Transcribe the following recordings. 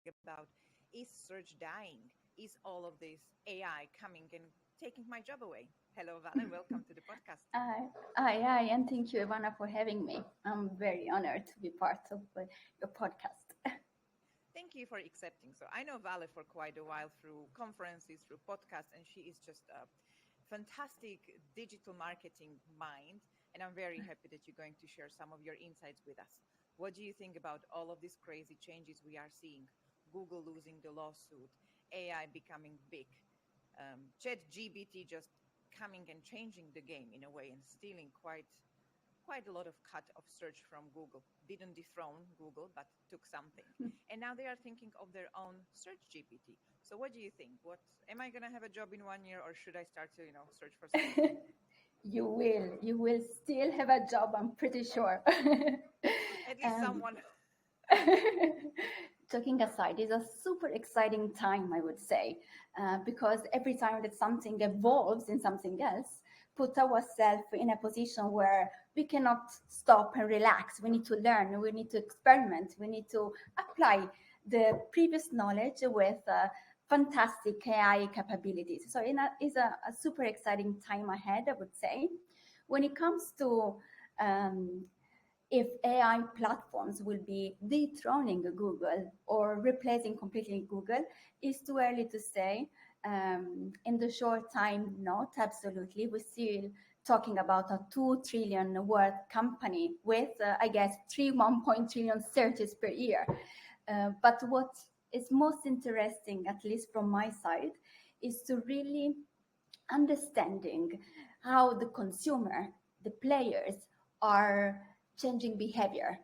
about, is search dying? Is all of this AI coming and taking my job away? Hello, Vale. Welcome to the podcast. Hi, and thank you, Ivana, for having me. I'm very honored to be part of your podcast. Thank you for accepting. So I know Vale for quite a while through conferences, through podcasts, and she is just a fantastic digital marketing mind. And I'm very happy that you're going to share some of your insights with us. What do you think about all of these crazy changes we are seeing? Google losing the lawsuit, AI becoming big, Chat GPT just coming and changing the game in a way and stealing quite a lot of cut of search from Google. Didn't dethrone Google, but took something. And now they are thinking of their own search GPT. So what do you think? What am I gonna have a job in 1 year, or should I start to, search for something? You will still have a job, I'm pretty sure. At least um, someone. Joking aside, it's a super exciting time, I would say, because every time that something evolves in something else, put ourselves in a position where we cannot stop and relax. We need to learn, we need to experiment, we need to apply the previous knowledge with fantastic AI capabilities. So it's a super exciting time ahead, I would say. When it comes to if AI platforms will be dethroning Google or replacing completely Google, is too early to say. In the short time, not absolutely. We're still talking about a 2 trillion worth company with, I guess, 1 trillion searches per year. But what is most interesting, at least from my side, is to really understanding how the consumer, the players, are changing behavior.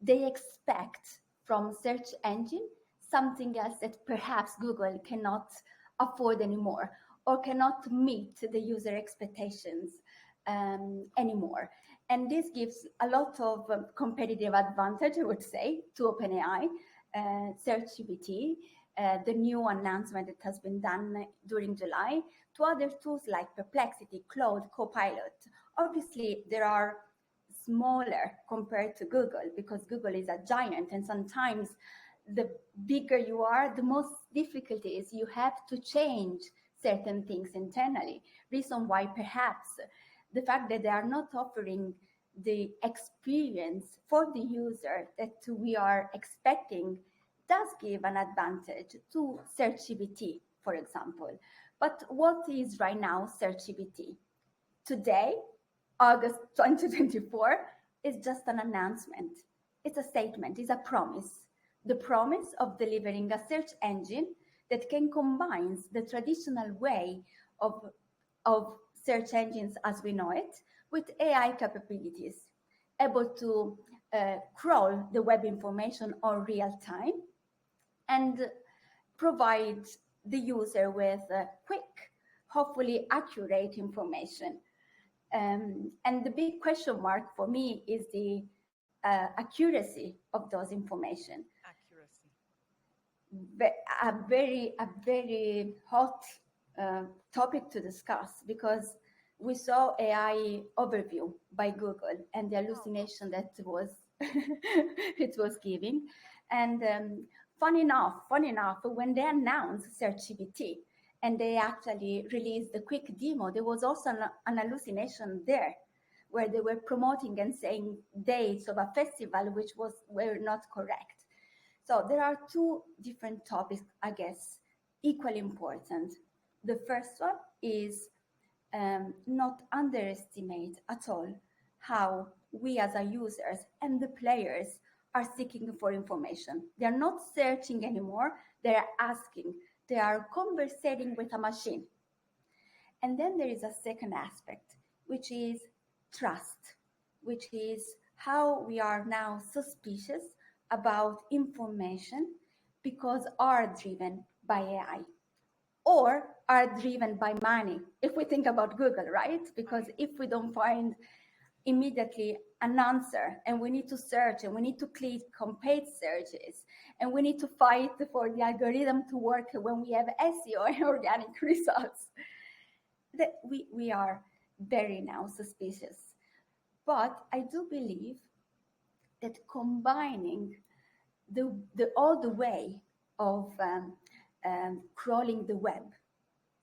They expect from search engine something else that perhaps Google cannot afford anymore or cannot meet the user expectations anymore. And this gives a lot of competitive advantage, I would say, to OpenAI, SearchGPT, the new announcement that has been done during July, to other tools like Perplexity, Claude, Copilot. Obviously, there are smaller compared to Google because Google is a giant, and sometimes the bigger you are, the most difficulties you have to change certain things internally. Reason why perhaps the fact that they are not offering the experience for the user that we are expecting does give an advantage to SearchGPT, for example. But what is right now SearchGPT? Today, August 2024, is just an announcement. It's a statement, it's a promise. The promise of delivering a search engine that can combine the traditional way of, of search engines as we know it with AI capabilities, able to crawl the web information on real time and provide the user with quick, hopefully accurate information. And the big question mark for me is the accuracy of those information. Accuracy. A very hot topic to discuss because we saw AI overview by Google and the Oh, wow. hallucination that was it was giving. And fun enough, when they announced SearchGPT and they actually released the quick demo, there was also an hallucination there where they were promoting and saying dates of a festival which were not correct. So there are two different topics, I guess, equally important. The first one is not underestimate at all how we as a users and the players are seeking for information. They are not searching anymore, they are asking, they are conversating with a machine. And then there is a second aspect, which is trust, which is how we are now suspicious about information because are driven by AI or are driven by money. If we think about Google, right? Because Right. if we don't find immediately an answer and we need to search and we need to click on paid searches and we need to fight for the algorithm to work when we have SEO and organic results, that we are very now suspicious. But I do believe that combining the all the way of crawling the web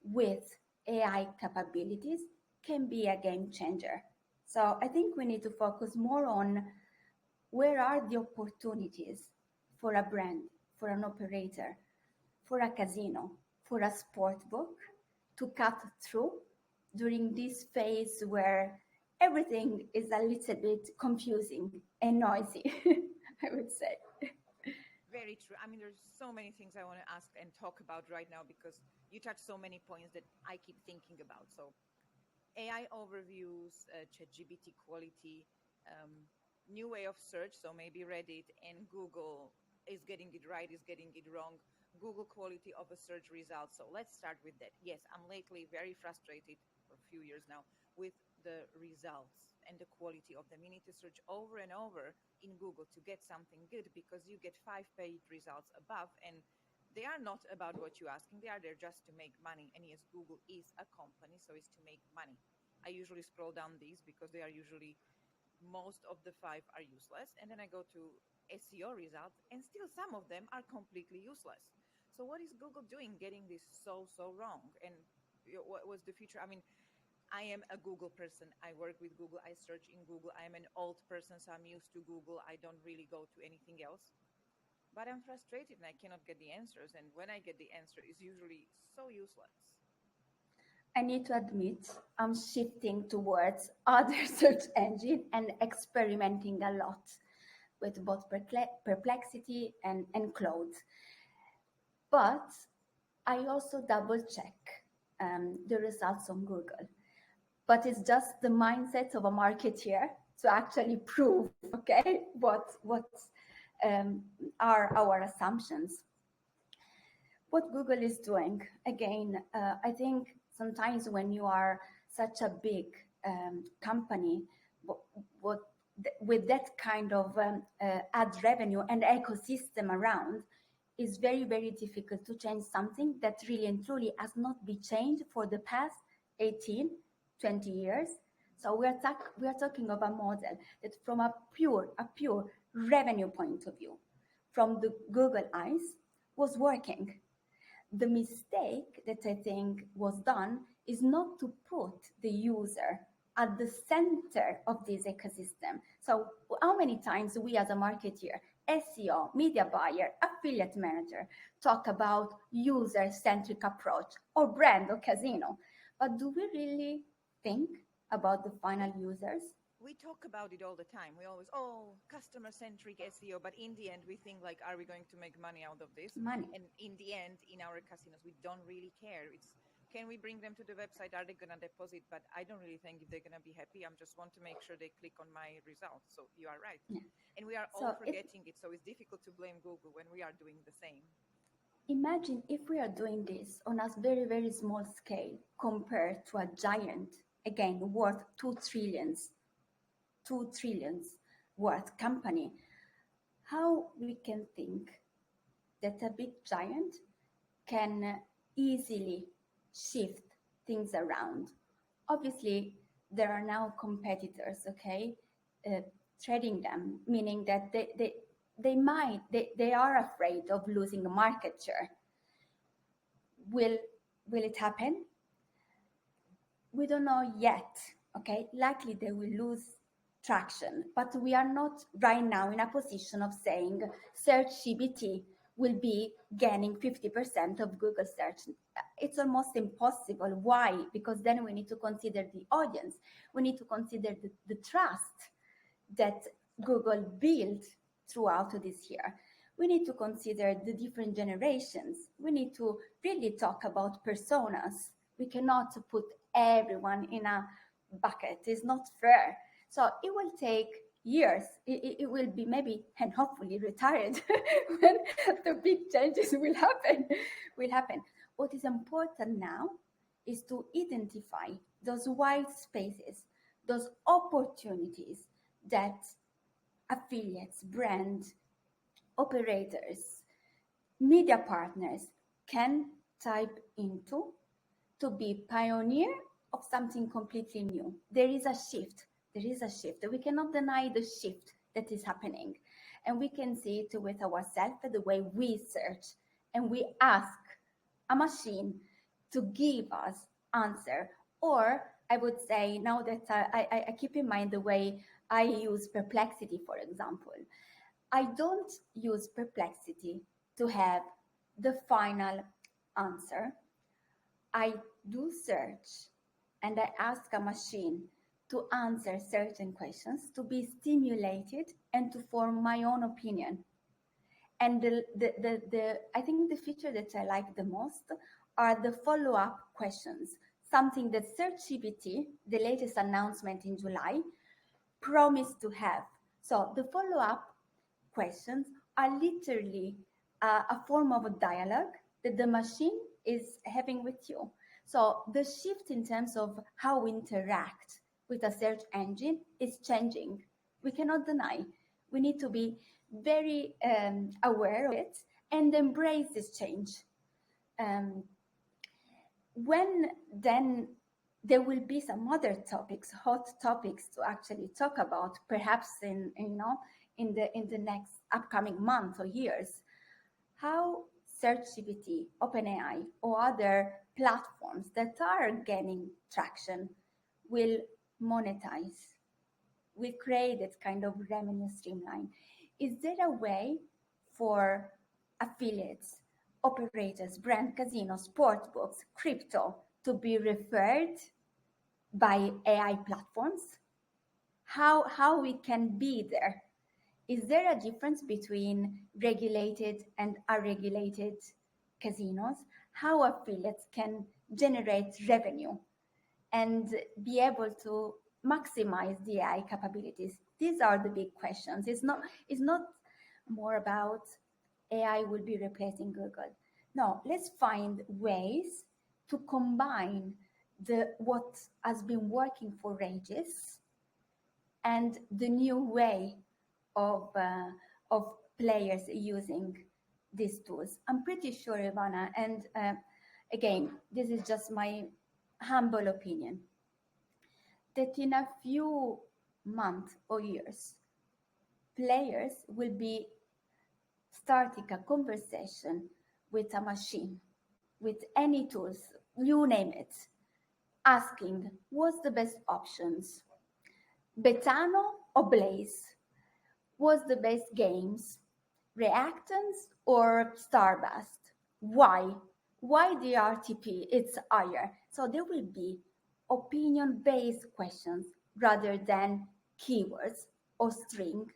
with AI capabilities can be a game changer. So I think we need to focus more on where are the opportunities for a brand, for an operator, for a casino, for a sport book to cut through during this phase where everything is a little bit confusing and noisy, I would say. Very true. I mean, there's so many things I want to ask and talk about right now because you touched so many points that I keep thinking about. So, AI overviews, ChatGPT quality, um, new way of search. So maybe Reddit and Google is getting it right, is getting it wrong. Google quality of a search result. So let's start with that. Yes, I'm lately very frustrated for a few years now with the results and the quality of them. You need to search over and over in Google to get something good because you get 5 page results above, and they are not about what you're asking. They are there just to make money. And yes, Google is a company, so it's to make money. I usually scroll down these because they are usually, most of the five are useless. And then I go to SEO results, and still some of them are completely useless. So what is Google doing getting this so wrong? And what was the future? I mean, I am a Google person. I work with Google. I search in Google. I'm an old person, so I'm used to Google. I don't really go to anything else. But I'm frustrated and I cannot get the answers. And when I get the answer, it's usually so useless. I need to admit, I'm shifting towards other search engine and experimenting a lot with both Perplexity and Cloud. But I also double check the results on Google. But it's just the mindset of a marketeer to actually prove, okay, what are our assumptions. What Google is doing, again, I think sometimes when you are such a big company, what, with that kind of ad revenue and ecosystem around, is very, very difficult to change something that really and truly has not been changed for the past 18, 20 years. So we are talking of a model that from a pure revenue point of view, from the Google eyes, was working. The mistake that I think was done is not to put the user at the center of this ecosystem. So how many times we as a marketeer, SEO, media buyer, affiliate manager talk about user-centric approach or brand or casino, but do we really think about the final users? We talk about it all the time. We always, oh, customer centric SEO. But in the end, we think like, are we going to make money out of this? Money. And in the end, in our casinos, we don't really care. It's, can we bring them to the website? Are they going to deposit? But I don't really think if they're going to be happy. I just want to make sure they click on my results. So you are right. Yeah. And we are all forgetting it. So it's difficult to blame Google when we are doing the same. Imagine if we are doing this on a very, very small scale compared to a giant, again, worth 2 trillions worth company, how we can think that a big giant can easily shift things around. Obviously, there are now competitors, okay, trading them, meaning that they are afraid of losing a market share. Will it happen? We don't know yet, okay? Likely they will lose traction, but we are not right now in a position of saying search GPT will be gaining 50% of Google search. It's almost impossible. Why? Because then we need to consider the audience. We need to consider the trust that Google built throughout this year. We need to consider the different generations. We need to really talk about personas. We cannot put everyone in a bucket. It's not fair. So it will take years. It will be maybe and hopefully retired when the big changes will happen. What is important now is to identify those white spaces, those opportunities that affiliates, brand operators, media partners can type into to be pioneer of something completely new. There is a shift. We cannot deny the shift that is happening. And we can see it with ourselves, the way we search. and we ask a machine to give us answer. Or I would say, now that I keep in mind the way I use Perplexity, for example, I don't use Perplexity to have the final answer. I do search and I ask a machine to answer certain questions, to be stimulated and to form my own opinion. And I think the feature that I like the most are the follow-up questions, something that SearchGPT, the latest announcement in July, promised to have. So the follow-up questions are literally a form of a dialogue that the machine is having with you. So the shift in terms of how we interact with a search engine is changing. We cannot deny. We need to be very aware of it and embrace this change. Um, when then there will be some other topics, hot topics to actually talk about, perhaps in the next upcoming month or years, how SearchGPT, OpenAI, or other platforms that are gaining traction will monetize, will create this kind of revenue streamline. Is there a way for affiliates, operators, brand casinos, sportsbooks, crypto to be referred by AI platforms? How we can be there? Is there a difference between regulated and unregulated casinos? How affiliates can generate revenue and be able to maximize the AI capabilities? These are the big questions. It's not more about AI will be replacing Google. No, let's find ways to combine what has been working for ages and the new way of players using these tools. I'm pretty sure, Ivana, and again, this is just my humble opinion, that in a few months or years, players will be starting a conversation with a machine, with any tools, you name it, asking what's the best options, Betano or Blaze? What's the best games, reactants or Starbust? Why? Why the RTP? It's higher. So there will be opinion-based questions rather than keywords or string,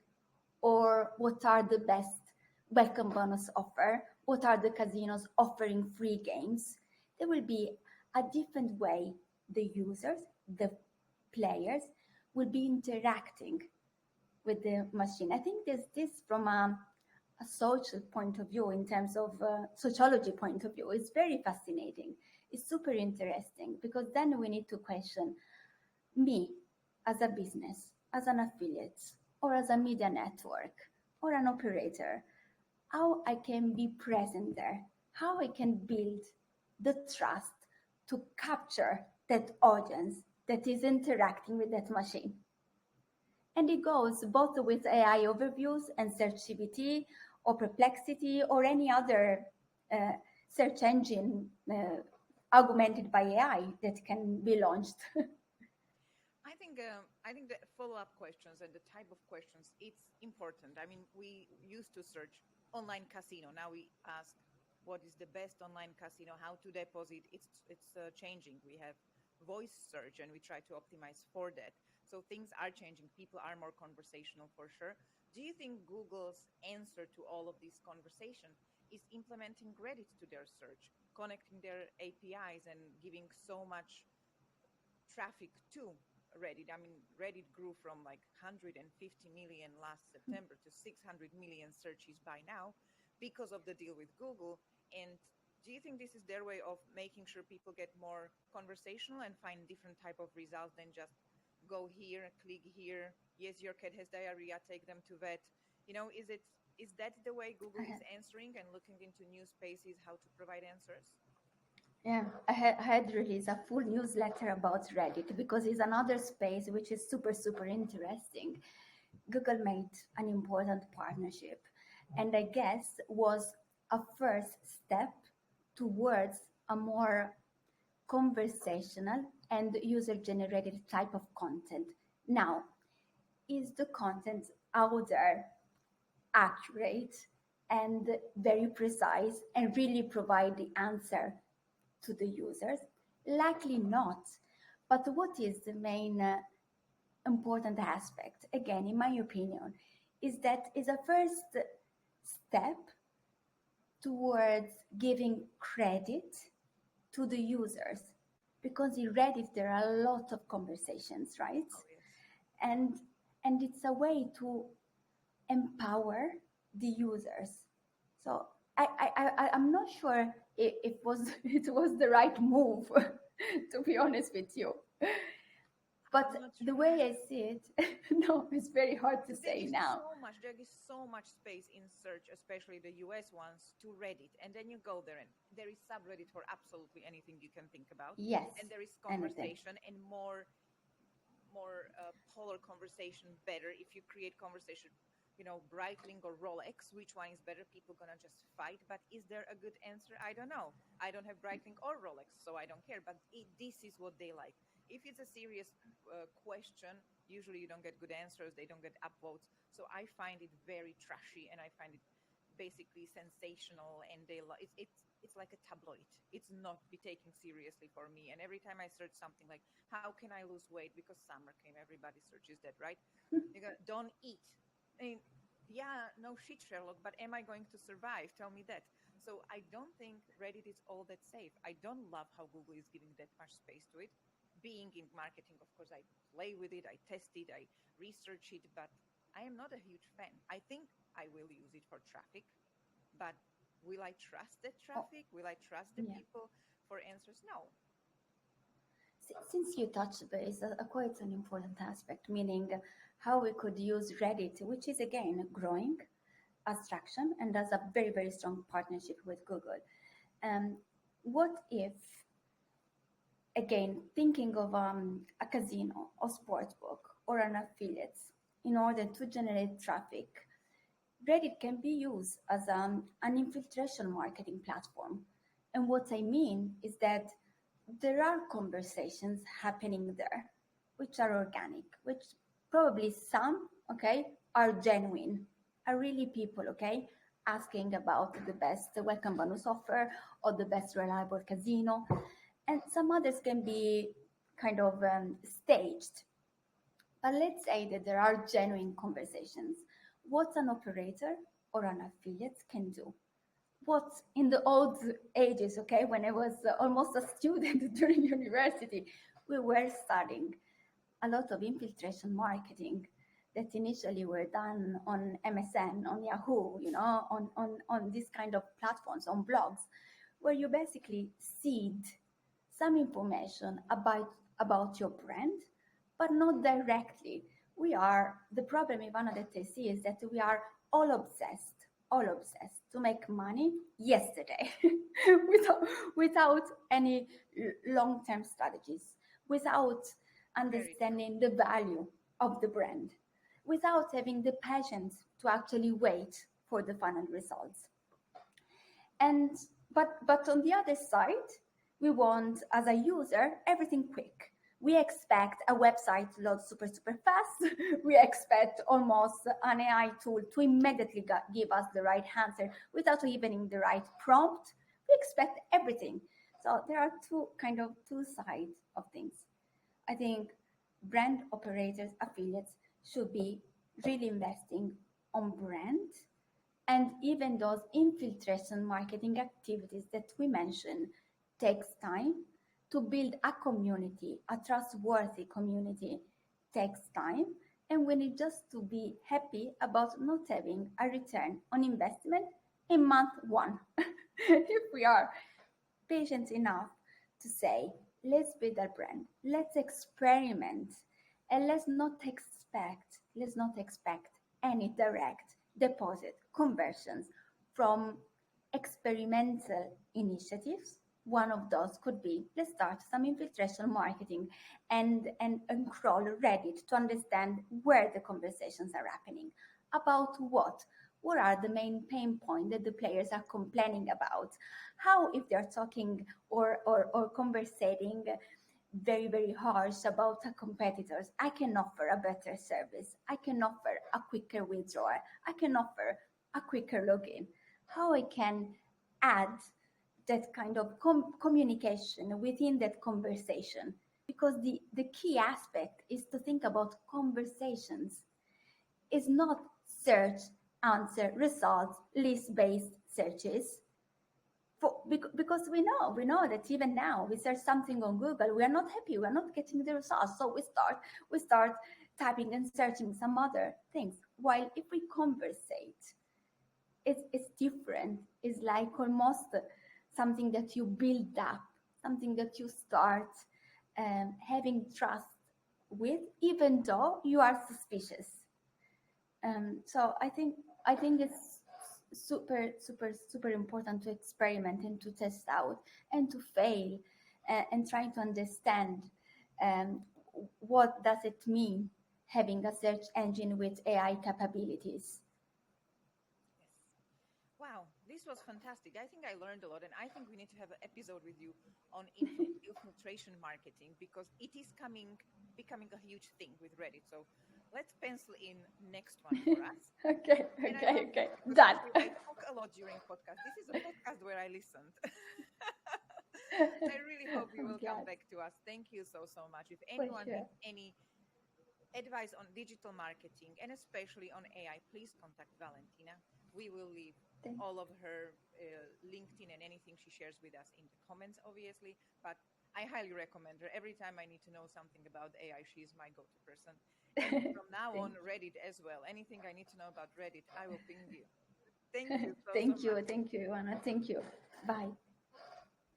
or what are the best welcome bonus offer? What are the casinos offering free games? There will be a different way the users, the players, will be interacting with the machine. I think this from a social point of view, in terms of sociology point of view, is very fascinating. It's super interesting, because then we need to question me as a business, as an affiliate, or as a media network, or an operator, how I can be present there, how I can build the trust to capture that audience that is interacting with that machine. And it goes both with AI overviews and SearchGPT or Perplexity or any other search engine augmented by AI that can be launched. I think the follow-up questions and the type of questions, it's important. I mean, we used to search online casino. Now we ask what is the best online casino, how to deposit. It's changing. We have voice search and we try to optimize for that. So things are changing. People are more conversational for sure. Do you think Google's answer to all of this conversation is implementing Reddit to their search, connecting their APIs and giving so much traffic to Reddit? I mean, Reddit grew from like 150 million last September to 600 million searches by now because of the deal with Google. And do you think this is their way of making sure people get more conversational and find different type of results than just go here, click here, yes, your cat has diarrhea, take them to vet? Is that the way Google is answering and looking into new spaces, how to provide answers? Yeah, I had released a full newsletter about Reddit, because it's another space which is super, super interesting. Google made an important partnership, and I guess was a first step towards a more conversational and user generated type of content. Now, is the content out there accurate and very precise and really provide the answer to the users? Likely not. But what is the main important aspect, again, in my opinion, is that is a first step towards giving credit to the users, because in Reddit there are a lot of conversations, right? Oh, yes. and and it's a way to empower the users. So I'm not sure if was it was the right move, to be honest with you. But I'm not the sure. way I see it, no, it's very hard to Because there say is now. there is so much space in search, especially the US ones, to Reddit. And then you go there and there is subreddit for absolutely anything you can think about. Yes, And there is anything. conversation and more polar conversation better. If you create conversation, Breitling or Rolex, which one is better? People gonna just fight. But is there a good answer? I don't know. I don't have Breitling or Rolex, so I don't care. But this is what they like. If it's a serious question, usually you don't get good answers. They don't get upvotes. So I find it very trashy, and I find it basically sensational. And it's like a tabloid. It's not be taken seriously for me. And every time I search something like how can I lose weight because summer came, everybody searches that, right? You go, don't eat. I mean, yeah, no shit, Sherlock, but am I going to survive? Tell me that. So I don't think Reddit is all that safe. I don't love how Google is giving that much space to it. Being in marketing, of course, I play with it, I test it, I research it, but I am not a huge fan. I think I will use it for traffic, but will I trust that Oh, traffic? Will I trust the yeah. people for answers? No. Since you touched base, quite an important aspect, meaning how we could use Reddit, which is again growing as traction and does a very, very strong partnership with Google. Um, what if, again, thinking of a casino or sportsbook or an affiliate in order to generate traffic, Reddit can be used as an infiltration marketing platform. And what I mean is that there are conversations happening there which are organic, which probably some, okay, are genuine, are really people, okay, asking about the best welcome bonus offer or the best reliable casino. And some others can be kind of staged. But let's say that there are genuine conversations. What an operator or an affiliate can do. What in the old ages, okay, when I was almost a student during university, we were studying a lot of infiltration marketing that initially were done on MSN, on Yahoo, on this kind of platforms, on blogs, where you basically seed some information about your brand, but not directly. The problem, Ivana, that I see is that we are all obsessed to make money yesterday without, without any long-term strategies, without Very true. understanding the value of the brand, without having the patience to actually wait for the final results. And but on the other side, we want as a user everything quick. We expect a website to load super fast. We expect almost an AI tool to immediately give us the right answer without even the right prompt. We expect everything. So there are two sides of things. I think brand operators, affiliates should be really investing on brand, and even those infiltration marketing activities that we mentioned takes time. To build a community, a trustworthy community, takes time. And we need just to be happy about not having a return on investment in month one. If we are patient enough to say, let's build a brand, let's experiment, and let's not expect any direct deposit conversions from experimental initiatives. One of those could be, let's start some infiltration marketing and crawl Reddit to understand where the conversations are happening. About what? what are the main pain points that the players are complaining about, how if they're talking or conversating very, very harsh about the competitors, I can offer a better service, I can offer a quicker withdrawal, I can offer a quicker login, how I can add that kind of communication within that conversation. Because the key aspect is to think about conversations. It's not search, answer, results, list-based searches. Because we know that even now we search something on Google, we are not happy, we are not getting the results, so we start typing and searching some other things. While if we conversate, it's different. It's like almost something that you build up, something that you start having trust with, even though you are suspicious. So I think it's super, super, super important to experiment and to test out and to fail, and try to understand um, what does it mean having a search engine with AI capabilities. Yes. Wow, this was fantastic. I think I learned a lot, and I think we need to have an episode with you on infiltration marketing, because it is becoming a huge thing with Reddit. So let's pencil in next one for us. Okay, And I okay, love okay, this because done. usually I talk a lot during podcast. This is a podcast where I listened. I really hope you I'm will come glad. back to us. Thank you so, so much. If For anyone sure. needs any advice on digital marketing and especially on AI, please contact Valentina. We will leave Thank, all of her LinkedIn and anything she shares with us in the comments, obviously. But I highly recommend her. Every time I need to know something about AI, she is my go to person. And from now thank, on, Reddit as well. Anything I need to know about Reddit, I will ping you. Thank you so, so thank much. you, thank you, Ivana. Thank you. Bye.